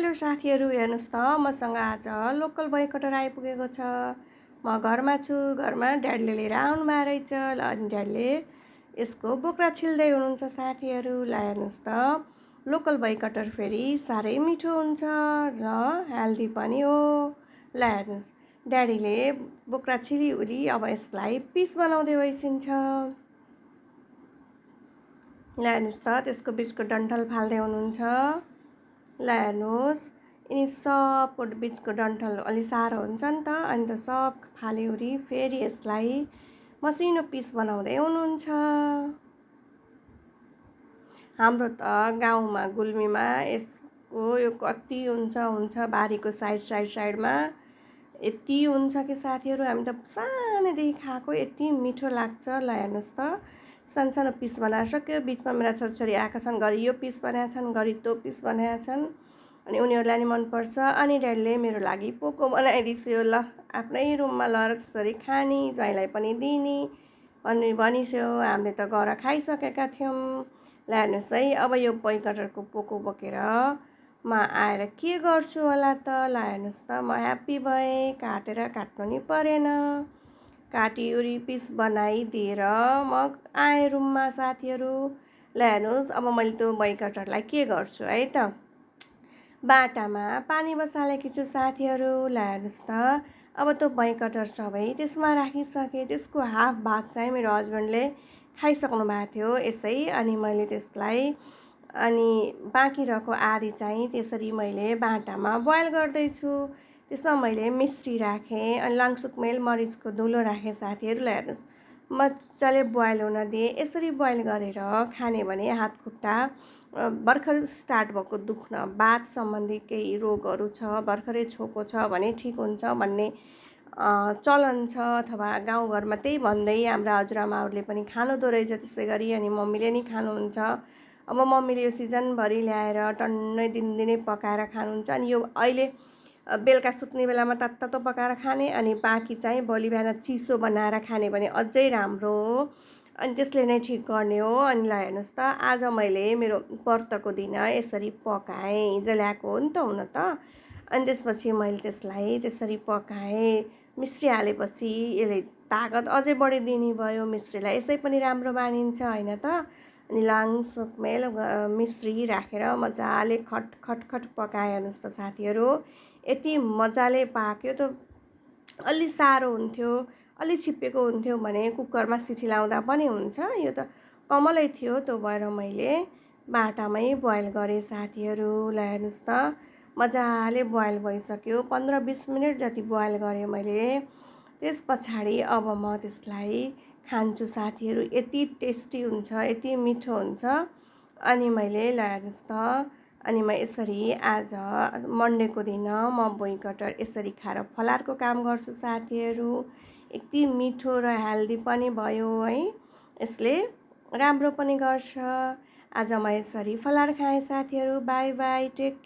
Hello साथीहरू, हेर्नुहोस् त मसँग आज लोकल भई कटर आइपुगेको छ। म घरमा छु, घरमा ड्याडीले लिएर आउनुभएको रहेछ। ल अनि ड्याडीले यसको बोक्रा छिल्दै हुनुहुन्छ साथीहरू। ल हेर्नुहोस् त लोकल भई कटर फेरि साह्रै मिठो हुन्छ र हेल्दी पनि हो। ल हेर्नुहोस् ड्याडीले बोक्रा छिलिओरी अब यसलाई पिस बनाउँदै भइसिन्छ। ल हेर्नुहोस् त त्यसको बिचको डन्ठल फाल्दै हुनुहुन्छ। ल हेर्नुहोस् यिनी सबको बिचको डन्ठल अलि साह्रो हुन्छ नि त, अनि त सब फालिओरी फेरि यसलाई मसिनो पिस बनाउँदै हुनुहुन्छ। हाम्रो त गाउँमा गुल्मीमा यसको यो कति हुन्छ बारीको साइडमा यति हुन्छ कि साथीहरू, हामी त सानैदेखि खाएको, यति मिठो लाग्छ। ल हेर्नुहोस् त सानो पिस बनाएर सक्यो। बिचमा मेरा छोरीछोरी आएका छन्, घरि यो पिस बनाएका छन्, घरि त्यो पिस बनाएका छन्, अनि उनीहरूलाई नि मनपर्छ। अनि ड्याडीले मेरो लागि पोको बनाइदिस्यो। ल आफ्नै रुममा लगेर त्यसरी खानी, ज्वाइँलाई पनि दिने भनिस्यो। हामीले त गएर खाइसकेका थियौँ। ल हेर्नुहोस् है, अब यो भई कटरको पोको बोकेर म आएर के गर्छु होला त। ल हेर्नुहोस् त म ह्याप्पी भएँ, काट्नु नि परेन। काटिओरी पिस बनाइदिएर म आएँ रुममा साथीहरू। ल हेर्नुहोस् अब मैले त्यो भई कटरलाई के गर्छु है त, बाटामा पानी बसालेकी छु साथीहरू। ल हेर्नुहोस् त अब त्यो भई कटर सबै त्यसमा राखिसकेँ। त्यसको हाफ भाग चाहिँ मेरो हस्बेन्डले खाइसक्नु भएको थियो यसै, अनि मैले त्यसलाई अनि बाँकी रहेको आधी चाहिँ त्यसरी मैले बाटामा बोइल गर्दैछु। त्यसमा मैले मिस्टी राखेँ, अनि लाङसुक मेल मरिचको धुलो राखेँ साथीहरू। ल हेर्नुहोस् मजाले बोइल हुन दिएँ। यसरी बोइल गरेर खाने भने हात खुट्टा भर्खर स्टार्ट भएको दुख्न, बात सम्बन्धी केही रोगहरू छ, भर्खरै छोको छ भने ठिक हुन्छ भन्ने चलन छ, अथवा गाउँघरमा त्यही भन्दै हाम्रा हजुरआमाहरूले पनि खानुहुँदो रहेछ त्यसै गरी, अनि मम्मीले नि खानुहुन्छ। अब मम्मीले यो सिजनभरि ल्याएर टन्नै दिनदिनै पकाएर खानुहुन्छ। अनि यो अहिले बेलुका सुत्ने बेलामा तातो पकाएर खाने, अनि बाँकी चाहिँ भोलि बिहान चिसो बनाएर खाने भने अझै राम्रो हो, अनि त्यसले नै ठिक गर्ने हो। अनि ल हेर्नुहोस् त आज मैले मेरो व्रतको दिन यसरी पकाएँ, हिजो ल्याएको हो नि त हुन त। अनि त्यसपछि मैले त्यसलाई त्यसरी पकाएँ। मिस्री हालेपछि यसले तागत अझै बढिदिने भयो, मिस्रीलाई यसै पनि राम्रो मानिन्छ होइन त। अनि लाङसुक मेल मिस्री राखेर मजाले खट पकाएँ। हेर्नुहोस् त साथीहरू यति मजाले पाक्यो। त अलि साह्रो हुन्थ्यो, अलि छिप्पेको हुन्थ्यो भने कुकरमा सिटी लाउँदा पनि हुन्छ, यो त कमलै थियो, त्यो भएर मैले बाटामै बोइल गरेँ साथीहरू। ल हेर्नुहोस् त मजाले बोइल भइसक्यो, 15-20 मिनट जति बोइल गरेँ मैले। त्यस पछाडि अब म त्यसलाई खान्छु साथीहरू। यति टेस्टी हुन्छ, यति मिठो हुन्छ। अनि मैले ल हेर्नुहोस् त अनि म यसरी आज मन्डेको दिन म भई कटर यसरी खाएर फलारको काम गर्छु साथीहरू। यति मिठो र हेल्दी पनि भयो है, यसले राम्रो पनि गर्छ। आज म यसरी फलार खाएँ साथीहरू। By by, take